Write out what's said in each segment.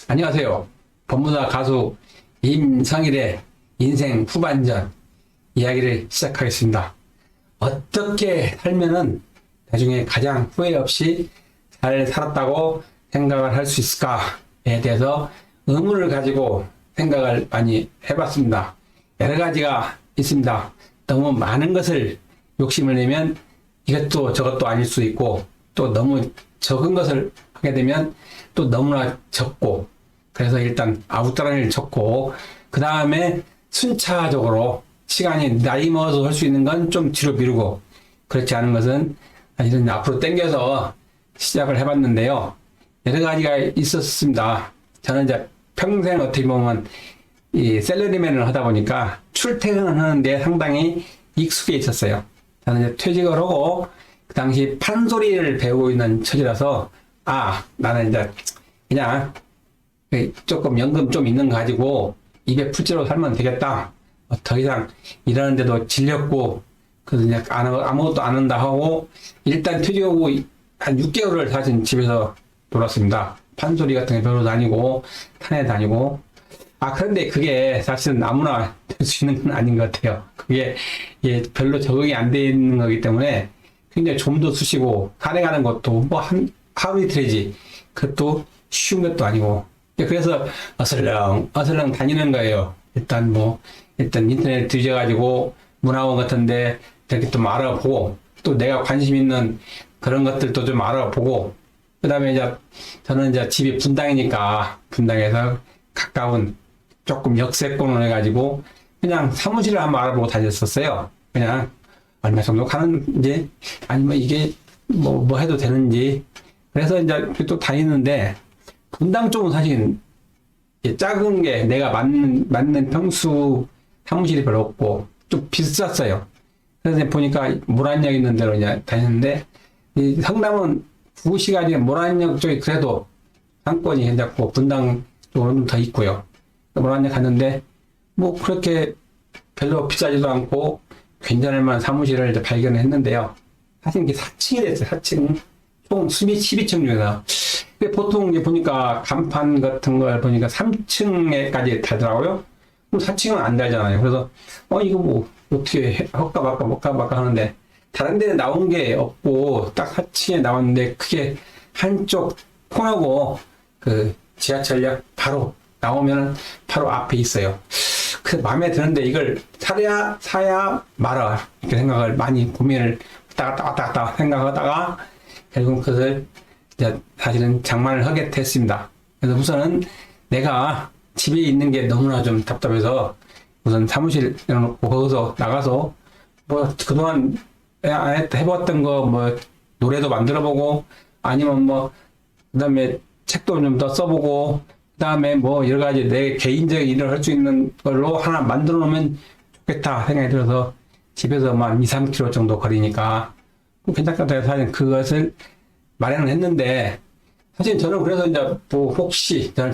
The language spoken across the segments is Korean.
안녕하세요. 법무사 가수 임성일의 인생 후반전 이야기를 시작하겠습니다. 어떻게 살면은 나중에 가장 후회 없이 잘 살았다고 생각을 할 수 있을까에 대해서 의문을 가지고 생각을 많이 해봤습니다. 여러 가지가 있습니다. 너무 많은 것을 욕심을 내면 이것도 저것도 아닐 수 있고, 또 너무 적은 것을 하게 되면 또 너무나 적고, 그래서 일단 아웃라인을 적고, 그 다음에 순차적으로 시간이 나이 먹어서 할 수 있는 건 좀 뒤로 미루고, 그렇지 않은 것은 이런 앞으로 당겨서 시작을 해봤는데요. 여러 가지가 있었습니다. 저는 이제 평생 어떻게 보면 이 샐러리맨을 하다 보니까 출퇴근하는데 상당히 익숙해 있었어요. 저는 이제 퇴직을 하고 그 당시 판소리를 배우고 있는 처지라서, 나는 이제 그냥 조금 연금 좀 있는 거 가지고 입에 풀째로 살면 되겠다. 더 이상 일하는데도 질렸고, 그래서 이제 아무것도 안 한다 하고, 일단 퇴직하고 한 6개월을 사실 집에서 놀았습니다. 판소리 같은 거 배우러 다니고, 탄에 다니고. 그런데 그게 사실은 아무나 될 수 있는 건 아닌 것 같아요. 그게 별로 적응이 안 돼 있는 거기 때문에 굉장히 좀도 쑤시고, 산에 가는 것도 뭐 하루 이틀이지. 그것도 쉬운 것도 아니고. 그래서 어슬렁 다니는 거예요. 일단 인터넷 뒤져가지고 문화원 같은데 이렇게 좀 알아보고, 또 내가 관심 있는 그런 것들도 좀 알아보고, 그 다음에 저는 집이 분당이니까 분당에서 가까운 조금 역세권을 해가지고 그냥 사무실을 한번 알아보고 다녔었어요. 그냥 얼마 정도 가는지, 아니면 이게 뭐 해도 되는지. 그래서 또 다니는데, 분당 쪽은 사실 작은 게 내가 맞는 평수 사무실이 별로 없고 좀 비쌌어요. 그래서 보니까 모란역 있는 데로 다녔는데, 이 성남은 구시가지 모란역 쪽이 그래도 상권이 괜찮고 분당 쪽으로는 더 있고요. 모란역 갔는데 뭐 그렇게 별로 비싸지도 않고 괜찮을 만한 사무실을 발견을 했는데요. 사실 이게 4층이 됐어요. 4층. 총 12층 중에서. 보통 보니까 간판 같은 걸 보니까 3층에까지 달더라고요. 그럼 4층은 안 달잖아요. 그래서 이거 뭐 어떻게 할까 말까 하는데, 다른 데는 나온 게 없고 딱 4층에 나왔는데, 그게 한쪽 코너고 그 지하철역 바로 나오면 바로 앞에 있어요. 그 마음에 드는데 이걸 사야 말아 이렇게 생각을 많이 고민을 왔다 갔다 생각하다가 결국 그것을 사실은 장만을 하게 됐습니다. 그래서 우선은 내가 집에 있는 게 너무나 좀 답답해서 우선 사무실 내놓고 거기서 나가서 뭐 그동안 해봤던 거 뭐 노래도 만들어보고, 아니면 그다음에 책도 좀 더 써보고, 그다음에 뭐 여러 가지 내 개인적인 일을 할 수 있는 걸로 하나 만들어 놓으면 좋겠다 생각이 들어서, 집에서 한 2, 3km 정도 거리니까 괜찮다 해서 사실 그것을 마련을 했는데, 사실 저는 그래서 뭐 혹시 저는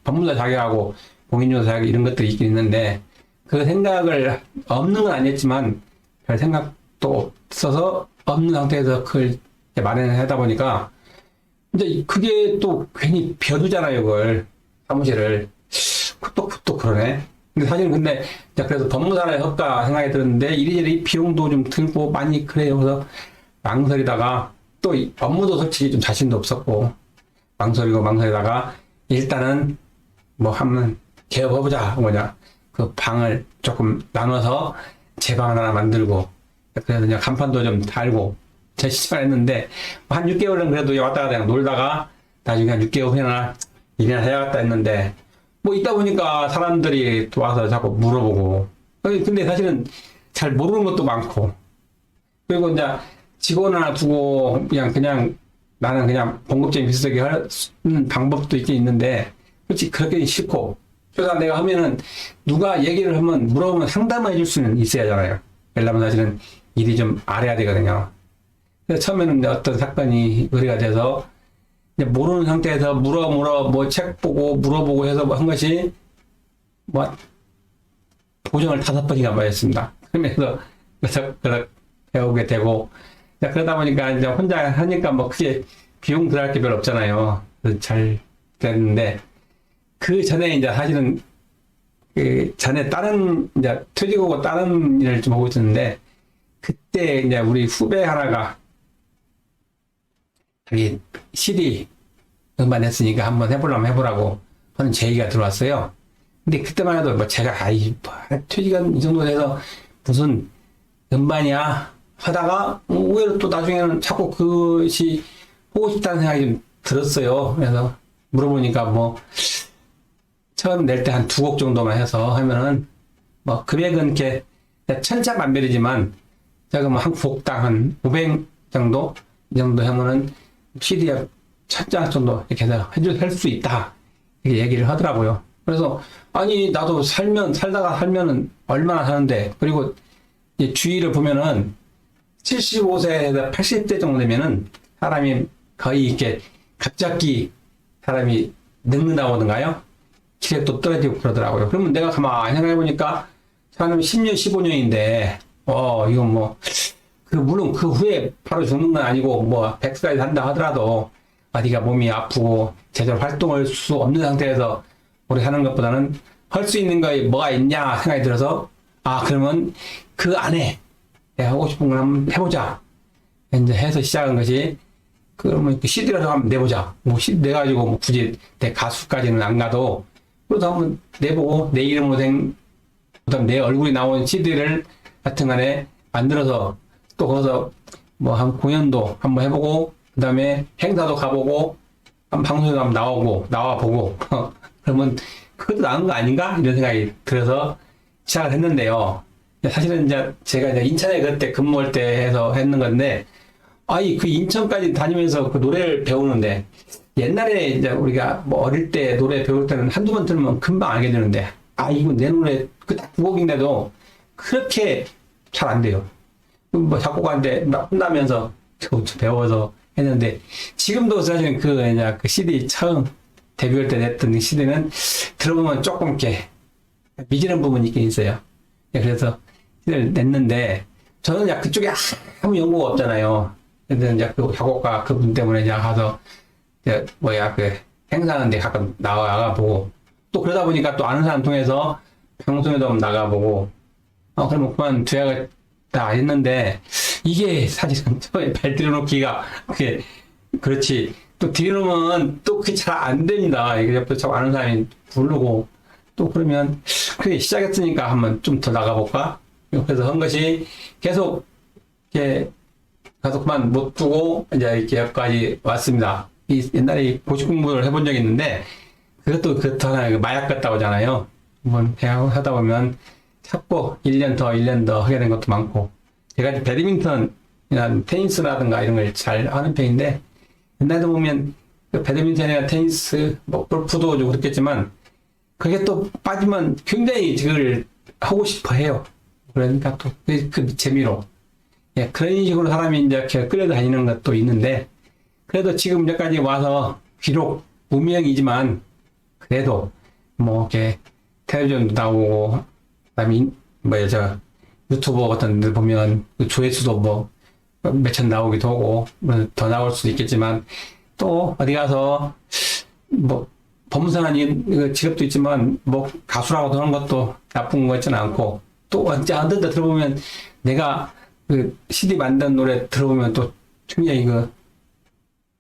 법무사 자격하고 공인중개사 자격 이런 것들이 있긴 있는데, 그 생각을 없는 건 아니었지만 별 생각도 없어서 없는 상태에서 그걸 마련을 하다 보니까 그게 또 괜히 벼두잖아요. 그걸 사무실을 또 그러네. 근데 그래서 법무사를 할까 생각이 들었는데, 이리저리 비용도 좀 들고 많이 그래요. 그래서 망설이다가, 또 업무도 솔직히 좀 자신도 없었고 망설이다가 일단은 뭐 한번 개업해보자. 그 방을 조금 나눠서 제 방 하나 만들고, 그래서 그냥 간판도 좀 달고 제 시작을 했는데, 한 6개월은 그래도 왔다 갔다 그냥 놀다가 나중에 한 6개월 후에나 일이나 해야겠다 했는데, 뭐 있다 보니까 사람들이 또 와서 자꾸 물어보고, 근데 사실은 잘 모르는 것도 많고, 그리고 직원 하나 두고 그냥 나는 그냥 봉급쟁이 비슷하게 하는 방법도 있긴 있는데, 그렇지 그렇게 싫고, 그래서 내가 하면은 누가 얘기를 하면 물어보면 상담을 해줄 수는 있어야 하잖아요. 왜냐면 사실은 일이 좀 알아야 되거든요. 그래서 처음에는 어떤 사건이 의뢰가 돼서 모르는 상태에서 뭐 책 보고 물어보고 해서 한 것이 뭐 보정을 5번이나 맞았습니다. 그러면서 배우게 되고, 그러다 보니까 혼자 하니까 뭐 크게 비용 들어갈 게 별로 없잖아요. 그래서 잘 됐는데, 그 전에 이제 사실은 그 전에 다른 이제 퇴직하고 다른 일을 좀 하고 있었는데 그때 이제 우리 후배 하나가 자기 CD 음반 했으니까 한번 해보려면 해보라고 하는 제의가 들어왔어요. 근데 그때만 해도 뭐 제가 퇴직한 이 정도 돼서 무슨 음반이야 하다가 의외로 또 나중에는 자꾸 그것이 하고 싶다는 생각이 좀 들었어요. 그래서 물어보니까 뭐 처음 낼 때 한 2곡 정도만 해서 하면은 뭐 금액은 이렇게 천차만별이지만 제가 뭐 한 곡당 한 500 정도 이 정도 하면은 CD에 1000장 정도 이렇게 해서 할 수 있다 이렇게 얘기를 하더라고요. 그래서 아니 나도 살다가 살면은 얼마나 사는데, 그리고 이제 주위를 보면은 75세에서 80대 정도 되면은 사람이 거의 이렇게 갑자기 사람이 늙는다고 하던가요? 기력도 떨어지고 그러더라고요. 그러면 내가 가만히 생각해보니까 사람 10년, 15년인데, 이건 뭐, 물론 그 후에 바로 죽는 건 아니고, 뭐, 100살까지 산다 하더라도, 어디가 몸이 아프고, 제대로 활동할 수 없는 상태에서 우리 사는 것보다는 할 수 있는 거에 뭐가 있냐 생각이 들어서, 그러면 그 안에 내가 하고 싶은 걸 한번 해보자. 이제 해서 시작한 것이, 그러면 그 CD라도 한번 내보자. 뭐, CD 내가지고 뭐 굳이 내 가수까지는 안 가도, 그래도 한번 내보고, 내 이름으로 그다음 내 얼굴이 나온 CD를 같은 간에 만들어서, 또 거기서 뭐 한 공연도 한번 해보고, 그 다음에 행사도 가보고, 한 방송에도 한번 나와보고, 그러면 그것도 나은 거 아닌가? 이런 생각이 들어서 시작을 했는데요. 사실은 이제 제가 이제 인천에 그때 근무할 때 해서 했는 건데, 그 인천까지 다니면서 그 노래를 배우는데, 옛날에 이제 우리가 뭐 어릴 때 노래 배울 때는 한두 번 들으면 금방 알게 되는데, 이거 내 노래 그 딱 2곡인데도 그렇게 잘 안 돼요. 뭐 작곡가한테 막 혼나면서 배워서 했는데, 지금도 사실은 그 CD 처음 데뷔할 때 냈던 CD는 들어보면 조금 이렇게 미지는 부분이 있긴 있어요. 그래서 CD를 냈는데, 저는 야 그쪽에 아무 연구가 없잖아요. 근데 이제 그 작곡가 그분 때문에 이제 가서 행사하는데 가끔 나가보고, 또 그러다 보니까 또 아는 사람 통해서 방송에도 한번 나가보고, 그러면 그만 다 했는데, 이게 사실은 처음에 발 들여놓기가, 그렇지. 또 들여놓으면 또 그게 잘 안 됩니다. 이게 옆에 자꾸 아는 사람이 부르고, 또 그러면, 그게 시작했으니까 한번 좀 더 나가볼까? 그래서 한 것이 계속, 이렇게, 가서 그만 못 두고, 이제 이렇게 여기까지 왔습니다. 옛날에 보식 공부를 해본 적이 있는데, 그것도 하나 마약 같다고 하잖아요. 한번 하다 보면 자꾸 1년 더 하게 된 것도 많고, 제가 이제 배드민턴이나 테니스라든가 이런 걸 잘 하는 편인데, 옛날에 보면 배드민턴이나 테니스, 뭐 골프도 좀 그렇겠지만, 그게 또 빠지면 굉장히 그걸 하고 싶어 해요. 그러니까 또 그 재미로. 그런 식으로 사람이 이제 이렇게 끌려다니는 것도 있는데, 그래도 지금 여기까지 와서 비록 무명이지만 그래도 뭐 이렇게 텔레비전도 나오고, 그다음에 유튜버 같은 데 보면 그 조회수도 뭐 몇천 나오기도 하고, 뭐 더 나올 수도 있겠지만, 또 어디 가서 뭐 법무사는 직업도 있지만 뭐 가수라고 하는 것도 나쁜 것 같지는 않고, 또 언제 데 들어보면 내가 그 CD 만든 노래 들어보면 또 굉장히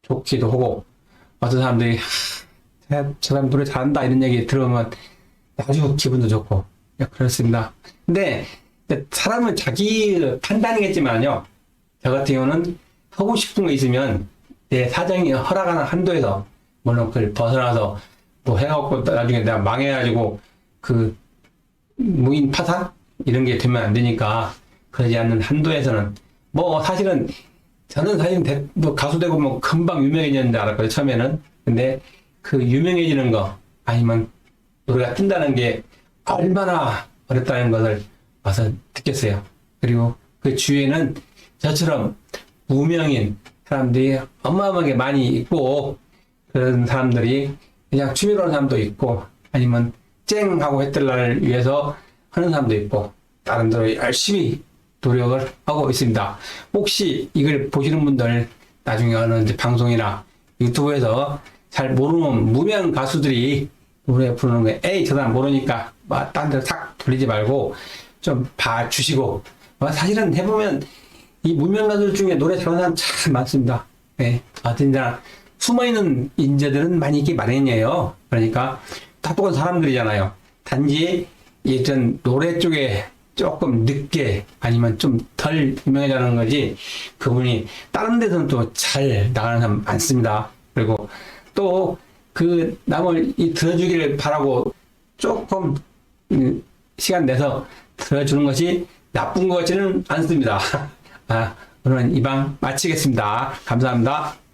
좋기도 하고, 어떤 사람들이 저 사람 노래 잘한다 이런 얘기 들으면 아주 기분도 좋고, 그렇습니다. 근데 사람은 자기 판단이겠지만요, 저 같은 경우는 하고 싶은 거 있으면 내 사정이 허락하는 한도에서, 물론 그걸 벗어나서 뭐 해갖고 나중에 내가 망해가지고 무인 파산 이런 게 되면 안 되니까, 그러지 않는 한도에서는 뭐 사실은 저는 사실 뭐 가수 되고 뭐 금방 유명해지는 줄 알았거든요, 처음에는. 근데 그 유명해지는 거, 아니면 노래가 뜬다는 게 얼마나 어렵다는 것을 와서 느꼈어요. 그리고 그 주위에는 저처럼 무명인 사람들이 어마어마하게 많이 있고, 그런 사람들이 그냥 취미로 하는 사람도 있고, 아니면 쨍하고 해뜰날 위해서 하는 사람도 있고, 다른 데로 열심히 노력을 하고 있습니다. 혹시 이걸 보시는 분들, 나중에 어느 이제 방송이나 유튜브에서 잘 모르는 무명 가수들이 노래 부르는 거에 에이 저 사람 모르니까 딴 데로 탁 돌리지 말고 좀 봐주시고 사실은 해보면 이 무명 가수들 중에 노래 잘하는 사람 참 많습니다. 예, 어딘가 숨어있는 인재들은 많이 있기 마련이에요. 그러니까 다 똑같은 사람들이잖아요. 단지 예전 노래 쪽에 조금 늦게 아니면 좀 덜 유명해지는 거지 그분이 다른 데서는 또 잘 나가는 사람 많습니다. 그리고 또 그 남을 들어주기를 바라고 조금 시간 내서 들어주는 것이 나쁜 것 같지는 않습니다. 오늘은 이방 마치겠습니다. 감사합니다.